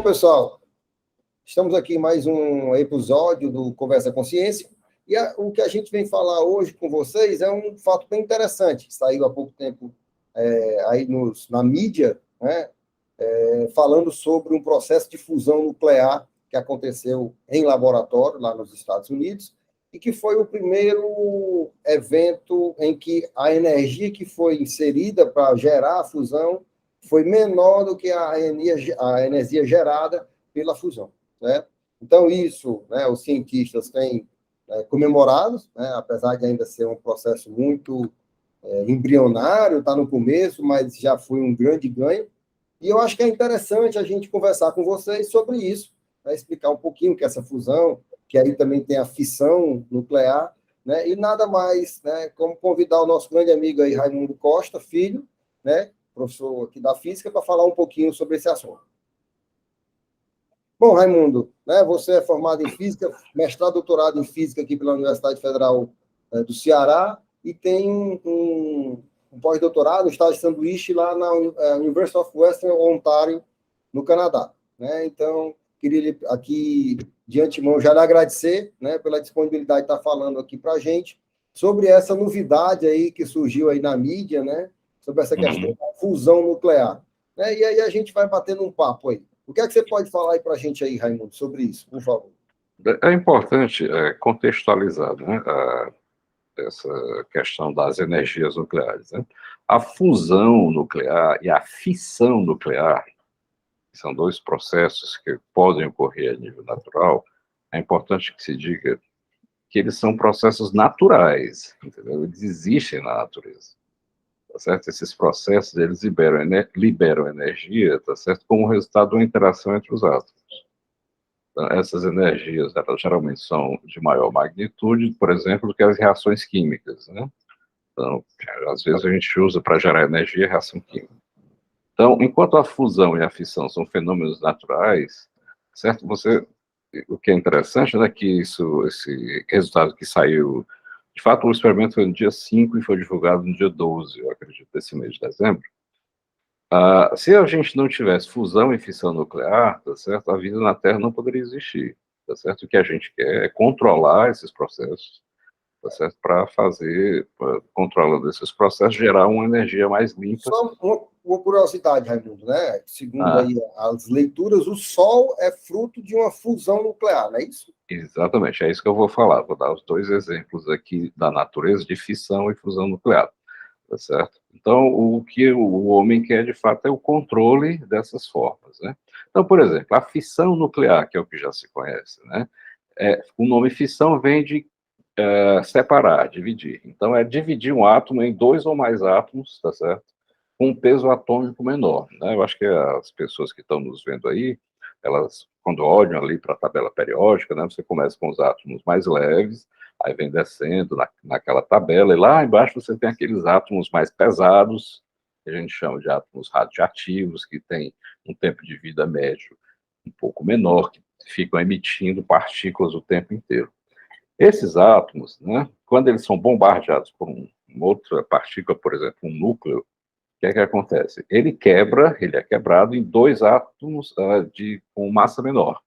pessoal, estamos aqui em mais um episódio do Conversa Consciência, e o que a gente vem falar hoje com vocês é um fato bem interessante, que saiu há pouco tempo aí na mídia, né, falando sobre um processo de fusão nuclear que aconteceu em laboratório, lá nos Estados Unidos, e que foi o primeiro evento em que a energia que foi inserida para gerar a fusão foi menor do que a energia gerada pela fusão, né? Então, isso, né, os cientistas têm comemorado, né, apesar de ainda ser um processo muito embrionário, está no começo, mas já foi um grande ganho. E eu acho que é interessante a gente conversar com vocês sobre isso, né, explicar um pouquinho que essa fusão, que aí também tem a fissão nuclear, né, e nada mais, né, como convidar o nosso grande amigo aí, Raimundo Costa, filho, né, professor aqui da Física, para falar um pouquinho sobre esse assunto. Bom, Raimundo, né, você é formado em Física, mestrado, doutorado em Física aqui pela Universidade Federal do Ceará, e tem um pós-doutorado, um estágio de sanduíche lá na University of Western Ontario, no Canadá, né? Então, queria aqui, de antemão, já lhe agradecer, né, pela disponibilidade de estar falando aqui para a gente sobre essa novidade aí que surgiu aí na mídia, né, sobre essa questão da fusão nuclear, né? E aí a gente vai batendo um papo aí. O que é que você pode falar aí para a gente aí, Raimundo, sobre isso, por favor? É importante contextualizar, né, essa questão das energias nucleares, né? A fusão nuclear e a fissão nuclear, que são dois processos que podem ocorrer a nível natural, é importante que se diga que eles são processos naturais, entendeu? Eles existem na natureza, tá certo? Esses processos, eles liberam energia, tá certo? Como resultado de uma interação entre os átomos. Então, essas energias, elas geralmente são de maior magnitude, por exemplo, do que as reações químicas, né? Então, às vezes a gente usa para gerar energia reação química. Então, enquanto a fusão e a fissão são fenômenos naturais, certo? O que é interessante, né, que esse resultado que saiu, de fato, o experimento foi no dia 5 e foi divulgado no dia 12, eu acredito, desse mês de dezembro. Se a gente não tivesse fusão e fissão nuclear, tá certo? A vida na Terra não poderia existir, tá certo? O que a gente quer é controlar esses processos, tá certo? Para controlando esses processos, gerar uma energia mais limpa. Só uma curiosidade, Raimundo, né? Segundo aí as leituras, o Sol é fruto de uma fusão nuclear, não é isso? Exatamente, é isso que eu vou falar. Vou dar os dois exemplos aqui da natureza de fissão e fusão nuclear, tá certo? Então, o que o homem quer, de fato, é o controle dessas formas, né? Então, por exemplo, a fissão nuclear, que é o que já se conhece, né? O nome fissão vem de separar, dividir. Então, é dividir um átomo em dois ou mais átomos, tá certo? Com um peso atômico menor, né? Eu acho que as pessoas que estão nos vendo aí, elas, quando olham ali para a tabela periódica, né? Você começa com os átomos mais leves, aí vem descendo naquela tabela, e lá embaixo você tem aqueles átomos mais pesados, que a gente chama de átomos radioativos, que têm um tempo de vida médio um pouco menor, que ficam emitindo partículas o tempo inteiro. Esses átomos, né, quando eles são bombardeados por uma outra partícula, por exemplo, um núcleo, o que é que acontece? Ele é quebrado em dois átomos com massa menor.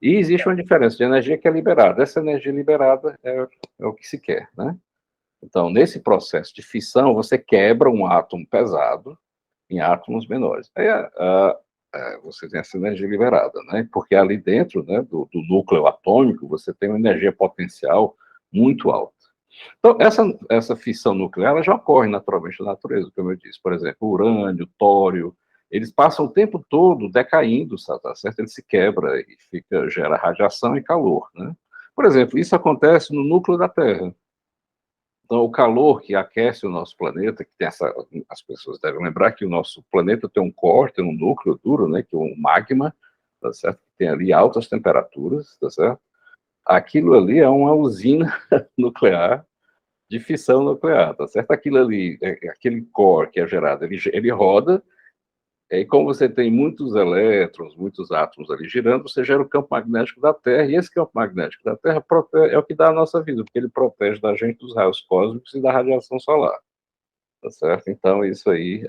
E existe uma diferença de energia que é liberada. Essa energia liberada é o que se quer, né? Então, nesse processo de fissão, você quebra um átomo pesado em átomos menores. Aí você tem essa energia liberada, né? Porque ali dentro, né, do núcleo atômico, você tem uma energia potencial muito alta. Então, essa fissão nuclear ela já ocorre naturalmente na natureza, como eu disse. Por exemplo, o urânio, o tório, eles passam o tempo todo decaindo, tá certo? Ele se quebra e gera radiação e calor, né? Por exemplo, isso acontece no núcleo da Terra. Então, o calor que aquece o nosso planeta, que tem as pessoas devem lembrar que o nosso planeta tem um core, tem um núcleo duro, né, que é um magma, tá certo? Tem ali altas temperaturas, tá certo? Aquilo ali é uma usina nuclear de fissão nuclear, tá certo? Aquilo ali, aquele core que é gerado, ele roda, e como você tem muitos elétrons, muitos átomos ali girando, você gera o campo magnético da Terra, e esse campo magnético da Terra é o que dá a nossa vida, porque ele protege da gente dos raios cósmicos e da radiação solar, tá certo? Então, isso aí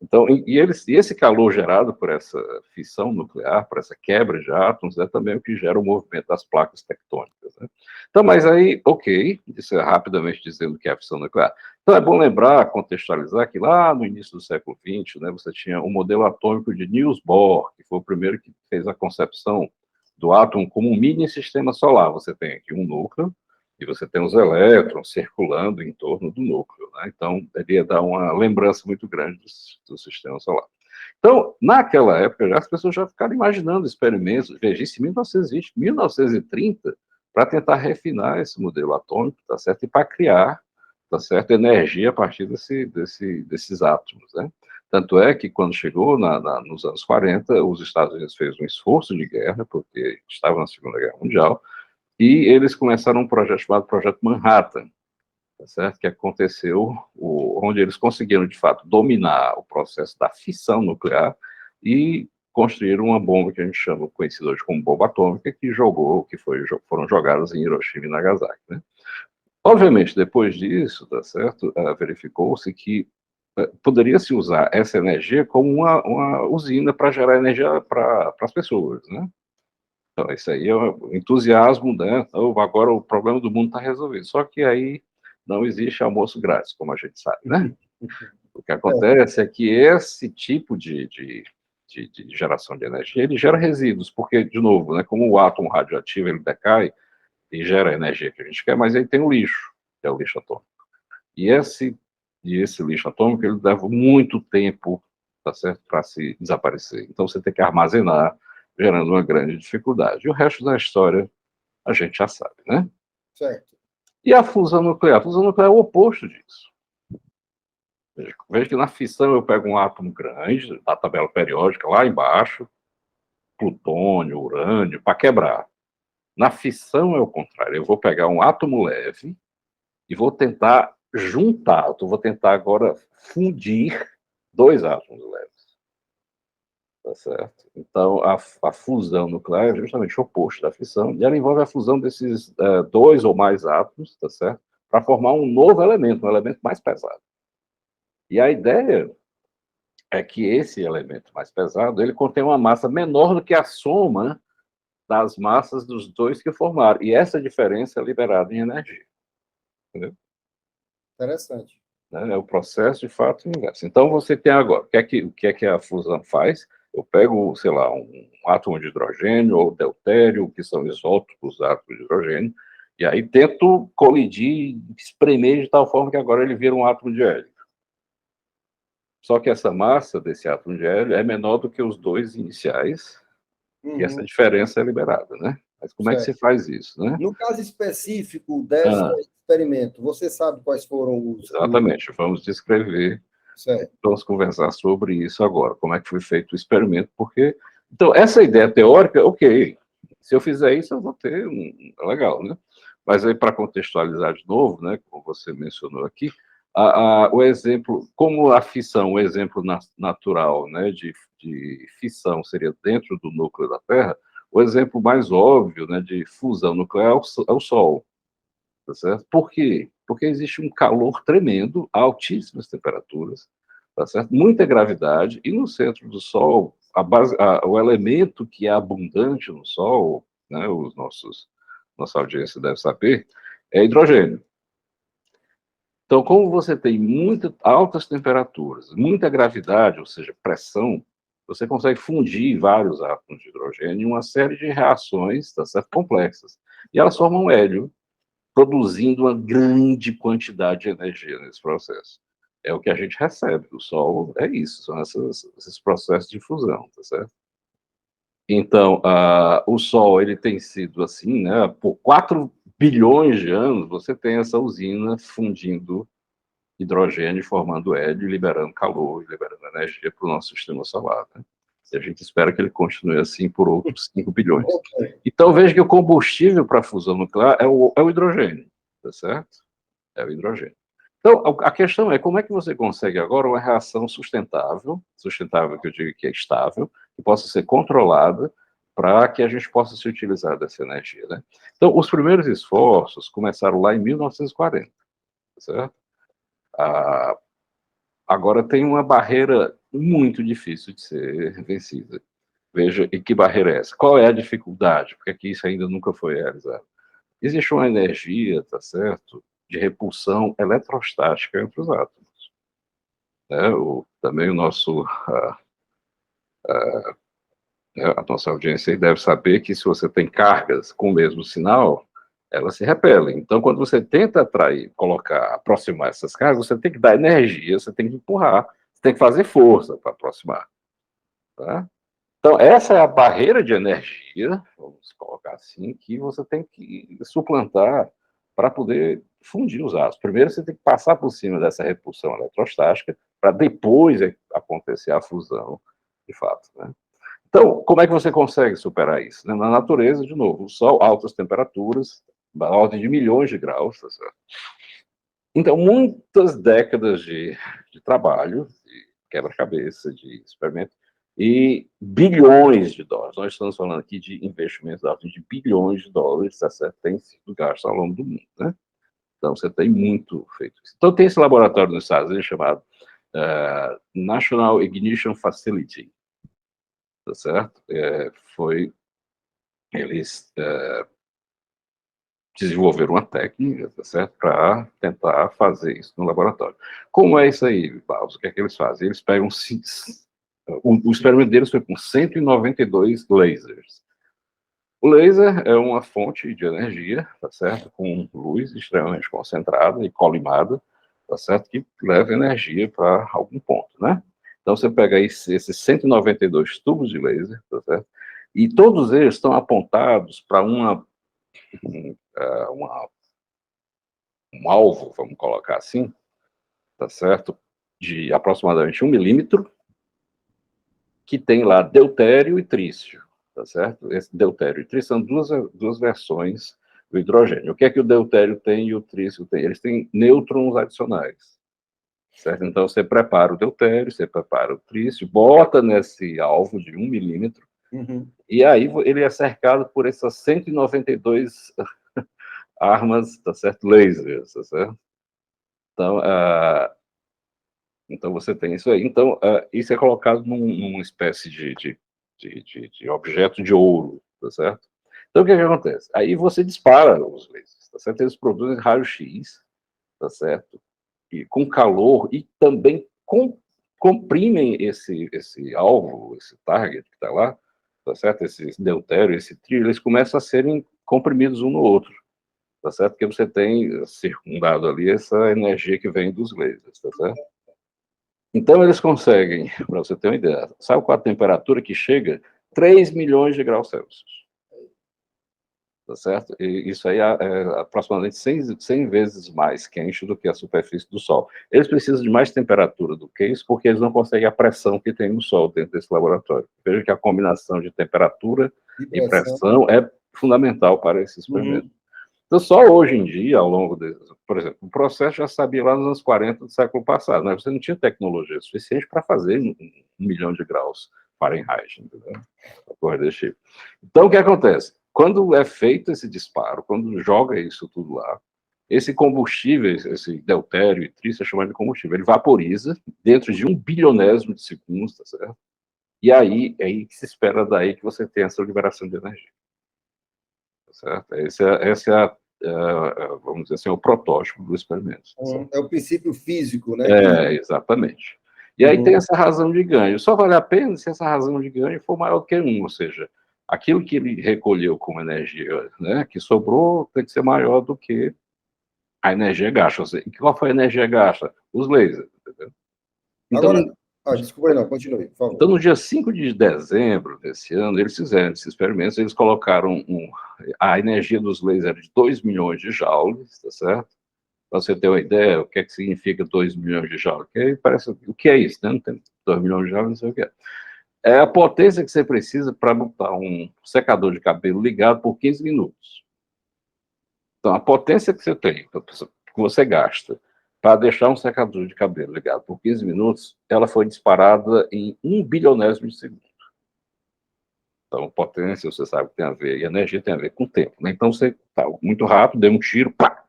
Então, e esse calor gerado por essa fissão nuclear, por essa quebra de átomos, é também o que gera o movimento das placas tectônicas, né? Então, mas aí, ok, isso é rapidamente dizendo que é a fissão nuclear. Então, é bom lembrar, contextualizar que lá no início do século XX, né, você tinha o modelo atômico de Niels Bohr, que foi o primeiro que fez a concepção do átomo como um mini sistema solar. Você tem aqui um núcleo, e você tem os elétrons circulando em torno do núcleo, né? Então, ele ia dar uma lembrança muito grande do sistema solar. Então, naquela época, as pessoas já ficaram imaginando experimentos, veja, isso em 1920, 1930, para tentar refinar esse modelo atômico, tá certo? E para criar, tá certo, energia a partir desses átomos, né? Tanto é que, quando chegou nos anos 40, os Estados Unidos fez um esforço de guerra, porque estava na Segunda Guerra Mundial, e eles começaram um projeto chamado Projeto Manhattan, tá certo? Que aconteceu, onde eles conseguiram, de fato, dominar o processo da fissão nuclear e construíram uma bomba que a gente chama, conhecida hoje como bomba atômica, foram jogadas em Hiroshima e Nagasaki, né? Obviamente, depois disso, tá certo? Verificou-se que poderia-se usar essa energia como uma usina para gerar energia para as pessoas, né? Então, isso aí é um entusiasmo, né? Então, agora o problema do mundo está resolvido. Só que aí não existe almoço grátis, como a gente sabe, né? O que acontece é que esse tipo de geração de energia, ele gera resíduos, porque, de novo, né, como o átomo radioativo ele decai e gera a energia que a gente quer, mas aí tem o lixo, que é o lixo atômico. E esse lixo atômico, ele leva muito tempo, tá certo, para se desaparecer. Então, você tem que armazenar, gerando uma grande dificuldade. E o resto da história a gente já sabe, né? Certo. E a fusão nuclear? A fusão nuclear é o oposto disso. Veja que na fissão eu pego um átomo grande, da tabela periódica, lá embaixo, plutônio, urânio, para quebrar. Na fissão é o contrário. Eu vou pegar um átomo leve e vou tentar juntar, eu vou tentar agora fundir dois átomos leves. Tá certo? Então, a fusão nuclear é justamente o oposto da fissão, e ela envolve a fusão desses dois ou mais átomos, tá certo? Para formar um novo elemento, um elemento mais pesado. E a ideia é que esse elemento mais pesado, ele contém uma massa menor do que a soma das massas dos dois que formaram. E essa diferença é liberada em energia. Entendeu? Interessante. É o processo de fato inverso. Então, você tem agora, o que é que a fusão faz? Eu pego, sei lá, um átomo de hidrogênio ou deutério, que são isótopos do átomo de hidrogênio, e aí tento colidir, espremer de tal forma que agora ele vira um átomo de hélio. Só que essa massa desse átomo de hélio é menor do que os dois iniciais, e essa diferença é liberada, né? Mas como é que se faz isso, né? No caso específico desse experimento, você sabe quais foram os... Exatamente, vamos descrever, vamos conversar sobre isso agora, como é que foi feito o experimento, porque... Então, essa ideia teórica, ok, se eu fizer isso, eu vou ter legal, né? Mas aí, para contextualizar de novo, né, como você mencionou aqui, o exemplo, como a fissão, o exemplo natural, né, de fissão seria dentro do núcleo da Terra, o exemplo mais óbvio, né, de fusão nuclear é o Sol. Tá certo? Por quê? Porque existe um calor tremendo, altíssimas temperaturas, tá certo? Muita gravidade, e no centro do Sol, o elemento que é abundante no Sol, né, nossa audiência deve saber, é hidrogênio. Então, como você tem muitas altas temperaturas, muita gravidade, ou seja, pressão, você consegue fundir vários átomos de hidrogênio em uma série de reações, tá certo? Complexas. E elas formam hélio, produzindo uma grande quantidade de energia nesse processo. É o que a gente recebe do Sol, é isso, são esses processos de fusão, tá certo? Então, o Sol, ele tem sido assim, né, por 4 bilhões de anos, você tem essa usina fundindo hidrogênio, formando hélio, liberando calor, liberando energia para o nosso sistema solar, né? E a gente espera que ele continue assim por outros 5 bilhões. Então, veja que o combustível para a fusão nuclear é o hidrogênio, tá certo? É o hidrogênio. Então, a questão é como é que você consegue agora uma reação sustentável que eu digo que é estável, que possa ser controlada para que a gente possa se utilizar dessa energia, né? Então, os primeiros esforços começaram lá em 1940, tá certo? Agora tem uma barreira muito difícil de ser vencida. Veja, e que barreira é essa? Qual é a dificuldade? Porque aqui isso ainda nunca foi realizado. Existe uma energia, tá certo, de repulsão eletrostática entre os átomos. Né? Também o nosso, a nossa audiência deve saber que se você tem cargas com o mesmo sinal, elas se repelem. Então, quando você tenta atrair, colocar, aproximar essas cargas, você tem que dar energia, você tem que empurrar, você tem que fazer força para aproximar. Tá? Então, essa é a barreira de energia, vamos colocar assim, que você tem que suplantar para poder fundir os átomos. Primeiro, você tem que passar por cima dessa repulsão eletrostática, para depois acontecer a fusão, de fato. Né? Então, como é que você consegue superar isso? Na natureza, de novo, o Sol, altas temperaturas, da ordem de milhões de graus. Tá certo? Então, muitas décadas de trabalho, de quebra-cabeça, de experimento, e bilhões de dólares. Nós estamos falando aqui de investimentos da ordem de bilhões de dólares, tá certo? Tem sido gasto ao longo do mundo, né? Então, você tem muito feito isso. Então, tem esse laboratório nos Estados Unidos chamado National Ignition Facility, tá certo? Eles desenvolveram uma técnica, tá certo, para tentar fazer isso no laboratório. Como é isso aí, Barros? O que é que eles fazem? Eles pegam o experimento deles foi com 192 lasers. O laser é uma fonte de energia, tá certo, com luz extremamente concentrada e colimada, tá certo, que leva energia para algum ponto, né? Então você pega esses 192 tubos de laser, tá certo, e todos eles estão apontados para um alvo, vamos colocar assim, tá certo, de aproximadamente 1 milímetro, que tem lá deutério e trício, tá certo? Esse deutério e trício são duas versões do hidrogênio. O que é que o deutério tem e o trício tem? Eles têm nêutrons adicionais, certo? Então, você prepara o deutério, você prepara o trício, bota nesse alvo de 1 milímetro, e aí ele é cercado por essas 192 armas, tá certo? Lasers, tá certo? Então você tem isso aí. Então, isso é colocado numa espécie de objeto de ouro, tá certo? Então, o que é que acontece? Aí você dispara os lasers, tá certo? Eles produzem raio-x, tá certo? E com calor e também comprimem esse alvo, esse target que está lá, tá certo? Esse deutério, esse trio, eles começam a serem comprimidos um no outro, tá certo? Porque você tem circundado ali essa energia que vem dos lasers, tá certo? Então, eles conseguem, para você ter uma ideia, sabe qual a temperatura que chega? 3 milhões de graus Celsius. Tá certo? E isso aí é aproximadamente 100 vezes mais quente do que a superfície do Sol. Eles precisam de mais temperatura do que isso, porque eles não conseguem a pressão que tem no Sol dentro desse laboratório. Veja que a combinação de temperatura e pressão é fundamental para esse experimento. Então, só hoje em dia, ao longo por exemplo, o processo já sabia lá nos anos 40 do século passado, mas você não tinha tecnologia suficiente para fazer 1 milhão de graus Fahrenheit, entendeu? Coisa desse tipo. Então, o que acontece? Quando é feito esse disparo, quando joga isso tudo lá, esse combustível, esse deutério e trício é chamado de combustível, ele vaporiza dentro de 1 bilionésimo de segundos, tá certo? E aí que se espera daí que você tenha essa liberação de energia. Tá certo? Essa vamos dizer assim, o protótipo do experimento. É o princípio físico, né? Exatamente. E aí tem essa razão de ganho. Só vale a pena se essa razão de ganho for maior que 1, ou seja, aquilo que ele recolheu como energia, né, que sobrou, tem que ser maior do que a energia gasta. Ou seja, qual foi a energia gasta? Os lasers, entendeu? Então, desculpa, não, continue, por favor. Então, no dia 5 de dezembro desse ano, eles fizeram esses experimentos, eles colocaram a energia dos lasers de 2 milhões de joules, tá certo? Para você ter uma ideia, o que é que significa 2 milhões de joules? Que parece, o que é isso, né? Não tem 2 milhões de joules, não sei o que é. É a potência que você precisa para botar um secador de cabelo ligado por 15 minutos. Então, a potência que você tem, que você gasta, para deixar um secador de cabelo ligado por 15 minutos, ela foi disparada em 1 bilionésimo de segundo. Então, potência, você sabe que tem a ver, e energia tem a ver com tempo. Né? Então, você está muito rápido, deu um tiro, pá,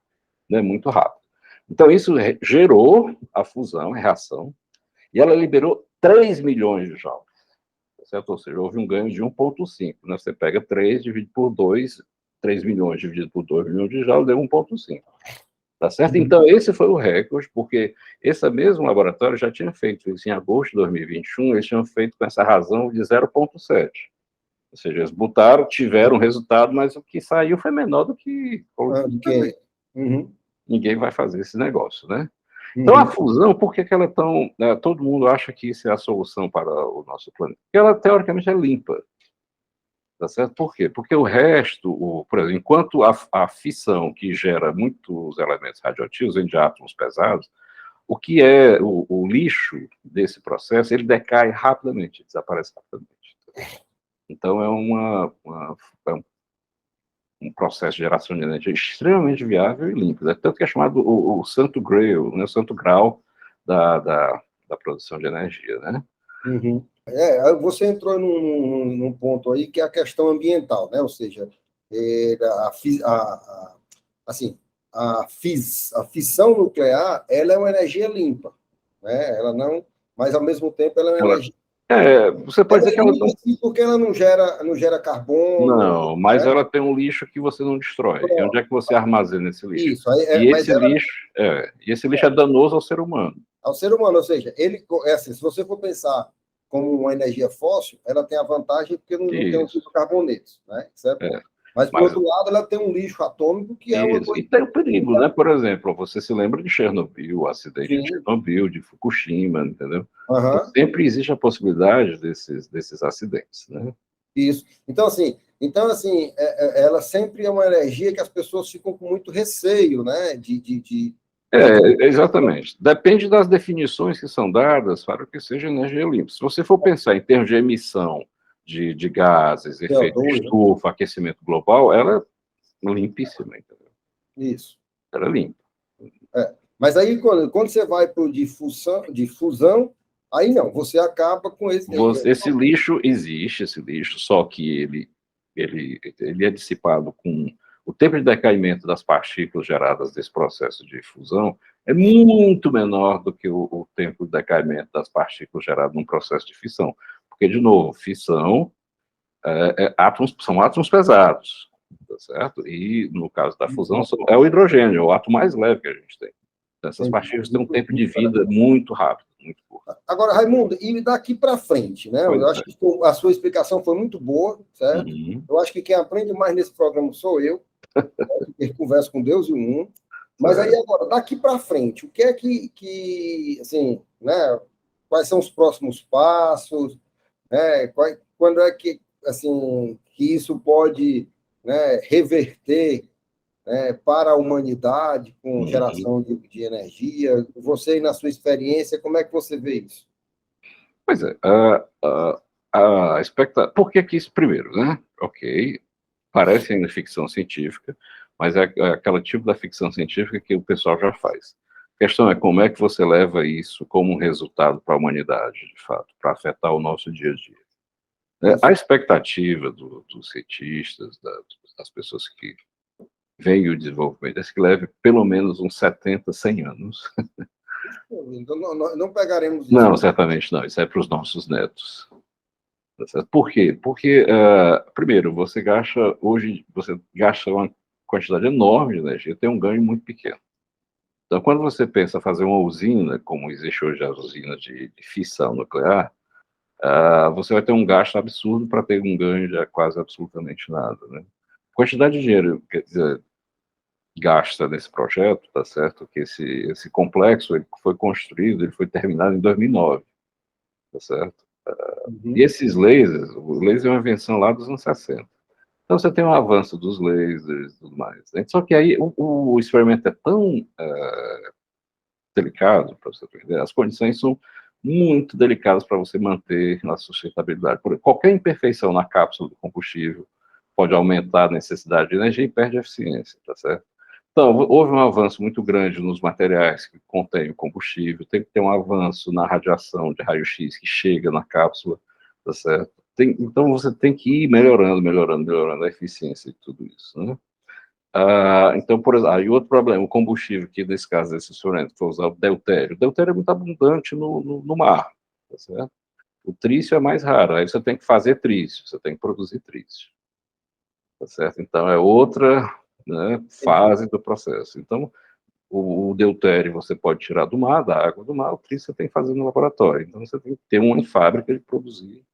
né? Muito rápido. Então, isso gerou a fusão, a reação, e ela liberou 3 milhões de joules. Certo? Ou seja, houve um ganho de 1,5. Né? Você pega 3, divide por 2, 3 milhões dividido por 2 milhões de joules, deu 1,5. Tá certo? Então, esse foi o recorde, porque esse mesmo laboratório já tinha feito isso em agosto de 2021, eles tinham feito com essa razão de 0,7. Ou seja, eles botaram, tiveram resultado, mas o que saiu foi menor do que... Ninguém vai fazer esse negócio, né? Então, a fusão, por que ela é tão... todo mundo acha que isso é a solução para o nosso planeta. Porque ela, teoricamente, é limpa. Tá certo? Por quê? Porque o resto, por exemplo, enquanto a fissão, que gera muitos elementos radioativos, vem de átomos pesados, o que é o lixo desse processo, ele decai rapidamente, desaparece rapidamente. Então, é um processo de geração de energia extremamente viável e limpo. Tanto que é chamado o santo grail, né? O santo grau da produção de energia, né? Você entrou num ponto aí que é a questão ambiental, né? Ou seja, assim, a fissão nuclear, ela é uma energia limpa, né? Ela não, mas ao mesmo tempo ela é uma energia. Você pode dizer que ela limpa, sim, porque ela não gera carbono. Não, mas ela tem um lixo que você não destrói. E onde é que você armazena esse lixo? Isso, e esse lixo é danoso ao ser humano. Ao ser humano, ou seja, ele assim, se você for pensar como uma energia fóssil, ela tem a vantagem porque não tem um tipo de carbonetos, né? Certo? Mas, por outro lado, ela tem um lixo atômico que é uma coisa... E tem o perigo, né? Por exemplo, você se lembra de Chernobyl, o acidente de Chernobyl, de Fukushima, entendeu? Então, sempre existe a possibilidade desses acidentes, né? Isso. Então, assim, ela sempre é uma energia que as pessoas ficam com muito receio, né? Exatamente. Depende das definições que são dadas para que seja energia limpa. Se você for pensar em termos de emissão de gases, efeito de estufa, aquecimento global, ela é limpíssima, entendeu? Isso. Ela é limpa. Mas aí, quando você vai para o de fusão, aí não, você acaba com esse... Esse lixo existe, só que ele é dissipado com... O tempo de decaimento das partículas geradas desse processo de fusão é muito menor do que o tempo de decaimento das partículas geradas num processo de fissão. Porque, de novo, fissão são átomos pesados, tá certo? E, no caso da fusão, é o hidrogênio, é o átomo mais leve que a gente tem. Essas partículas têm um tempo de vida muito rápido, muito curto. Agora, Raimundo, e daqui para frente, né? Eu acho que a sua explicação foi muito boa, certo? Eu acho que quem aprende mais nesse programa sou eu, que converso com Deus e o mundo. Mas aí agora, daqui para frente, o que é que assim, né? Quais são os próximos passos, né? Quando é que assim que isso pode, né, reverter, né, para a humanidade com geração de energia? Você, na sua experiência, como é que você vê isso? Pois é, a expectativa... Por que isso primeiro, né? Ok, parece ainda ficção científica, mas é aquele tipo da ficção científica que o pessoal já faz. A questão é como é que você leva isso como um resultado para a humanidade, de fato, para afetar o nosso dia a dia. A expectativa dos cientistas, das pessoas que veem o desenvolvimento, é que leve pelo menos uns 70, 100 anos. Então, não pegaremos isso. Não, certamente não. Isso é para os nossos netos. Por quê? Porque, primeiro, você gasta uma quantidade enorme de energia, tem um ganho muito pequeno. Então, quando você pensa fazer uma usina, como existe hoje as usinas de fissão nuclear, você vai ter um gasto absurdo para ter um ganho de quase absolutamente nada, né? A quantidade de dinheiro, quer dizer, gasta nesse projeto, tá certo? Que esse complexo ele foi construído, ele foi terminado em 2009, tá certo? E esses lasers, o laser é uma invenção lá dos anos 60. Então você tem um avanço dos lasers e tudo mais, né? Só que aí o experimento é tão delicado, para você entender, as condições são muito delicadas para você manter a sustentabilidade. Qualquer imperfeição na cápsula do combustível pode aumentar a necessidade de energia e perde a eficiência, tá certo? Então, houve um avanço muito grande nos materiais que contêm o combustível, tem que ter um avanço na radiação de raio-x que chega na cápsula, tá certo? Então, você tem que ir melhorando a eficiência de tudo isso, né? Então, por exemplo, e outro problema, o combustível, que nesse caso desse experimento foi usar o deutério. O deutério é muito abundante no mar, tá certo? O trício é mais raro, aí você tem que fazer trício, você tem que produzir trício, tá certo? Então, é outra, né, fase do processo. Então, o deutério você pode tirar do mar, da água do mar, o trício você tem que fazer no laboratório. Então, você tem que ter uma fábrica de produzir.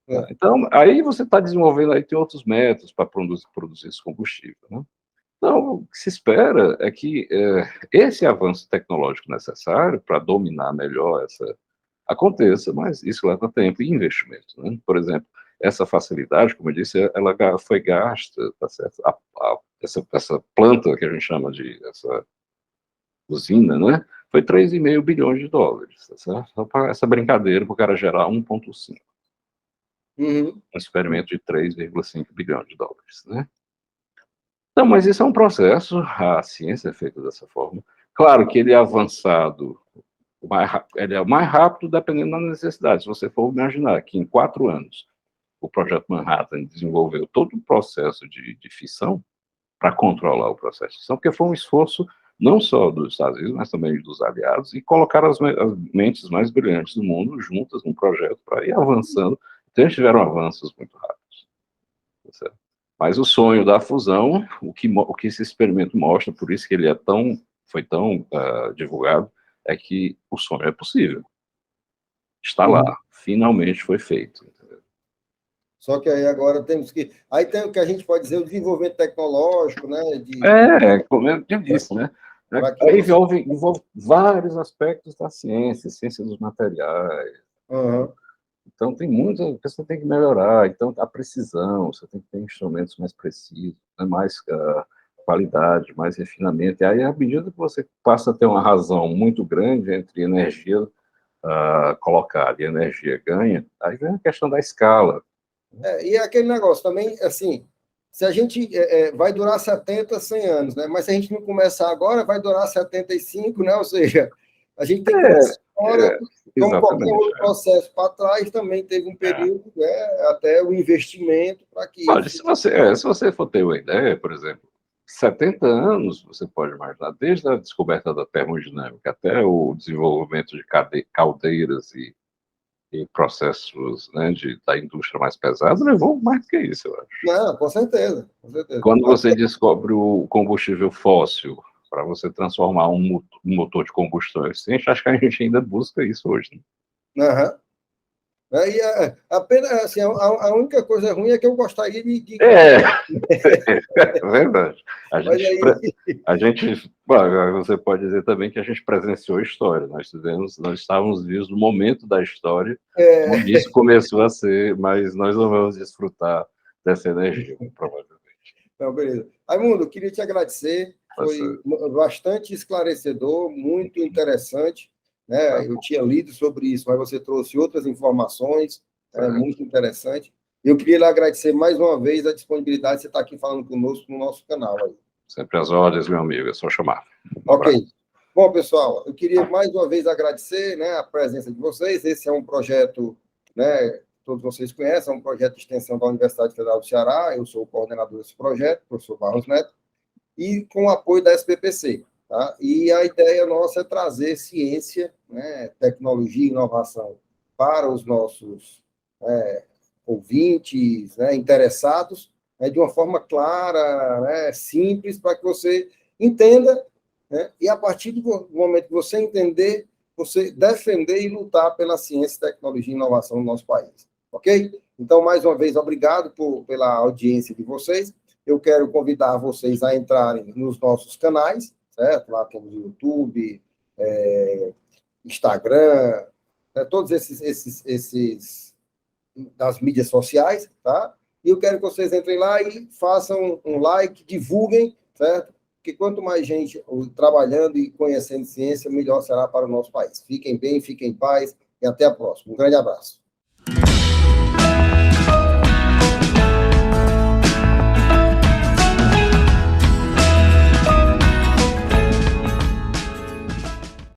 Né? Então, aí você está desenvolvendo, aí tem outros métodos para produzir esse combustível, né? Então, o que se espera é que esse avanço tecnológico necessário para dominar melhor aconteça, mas isso leva tempo e investimento, né? Por exemplo, essa facilidade, como eu disse, ela foi gasta, tá certo? Essa planta que a gente chama de essa usina, né? Foi 3,5 bilhões de dólares, tá certo? Só para essa brincadeira, para o cara gerar 1,5. Uhum. Um experimento de 3,5 bilhões de dólares, né? Não, mas isso é um processo, a ciência é feita dessa forma. Claro que ele é avançado, ele é o mais rápido dependendo da necessidade. Se você for imaginar que em 4 anos o Projeto Manhattan desenvolveu todo o processo de fissão para controlar o processo de fissão, porque foi um esforço não só dos Estados Unidos, mas também dos aliados, e colocar as mentes mais brilhantes do mundo juntas num projeto para ir avançando. Então, eles tiveram avanços muito rápidos. Tá certo? Mas o sonho da fusão, o que esse experimento mostra, por isso que ele foi tão divulgado, é que o sonho é possível. Está lá, finalmente foi feito. Entendeu? Só que aí agora temos que... Aí tem o que a gente pode dizer, o desenvolvimento tecnológico, né? Como eu disse, né? Aí envolve vários aspectos da ciência dos materiais. Uhum. Então, tem muita coisa que você tem que melhorar. Então, a precisão, você tem que ter instrumentos mais precisos, né? Mais qualidade, mais refinamento. E aí, à medida que você passa a ter uma razão muito grande entre energia colocada e energia ganha, aí vem a questão da escala. E aquele negócio também, assim, se a gente vai durar 70, 100 anos, né? Mas se a gente não começar agora, vai durar 75, né? Ou seja, a gente tem que começar agora, como qualquer outro processo para trás, também teve um período, né, até o investimento para que... Olha, se você for ter uma ideia, por exemplo, 70 anos, você pode imaginar, desde a descoberta da termodinâmica até o desenvolvimento de caldeiras e processos, né, da indústria mais pesada, levou mais do que isso, eu acho. Não, com certeza, com certeza. Quando você descobre o combustível fóssil, para você transformar um motor de combustão eficiente, acho que a gente ainda busca isso hoje. Né? Uhum. E apenas assim, a única coisa ruim é que eu gostaria de... É verdade. Você pode dizer também que a gente presenciou a história. Nós estávamos vivos no momento da história, onde isso começou a ser, mas nós não vamos desfrutar dessa energia, provavelmente. Então, beleza. Raimundo, queria te agradecer, foi bastante esclarecedor, muito interessante, né? Eu tinha lido sobre isso, mas você trouxe outras informações, muito interessante. Eu queria lhe agradecer mais uma vez a disponibilidade de você estar aqui falando conosco no nosso canal. Aí. Sempre às ordens, meu amigo, é só chamar. Ok. Bom, pessoal, eu queria mais uma vez agradecer, né, a presença de vocês. Esse é um projeto, né, todos vocês conhecem, é um projeto de extensão da Universidade Federal do Ceará. Eu sou o coordenador desse projeto, professor Barros Neto, e com o apoio da SPPC. Tá? E a ideia nossa é trazer ciência, né, tecnologia e inovação para os nossos ouvintes, né, interessados, né, de uma forma clara, né, simples, para que você entenda, né, e a partir do momento que você entender, você defender e lutar pela ciência, tecnologia e inovação no nosso país. Ok? Então, mais uma vez, obrigado pela audiência de vocês. Eu quero convidar vocês a entrarem nos nossos canais, certo? Lá temos o YouTube, Instagram, né? Todos esses das mídias sociais, tá? E eu quero que vocês entrem lá e façam um like, divulguem, certo? Porque quanto mais gente trabalhando e conhecendo ciência, melhor será para o nosso país. Fiquem bem, fiquem em paz e até a próxima. Um grande abraço.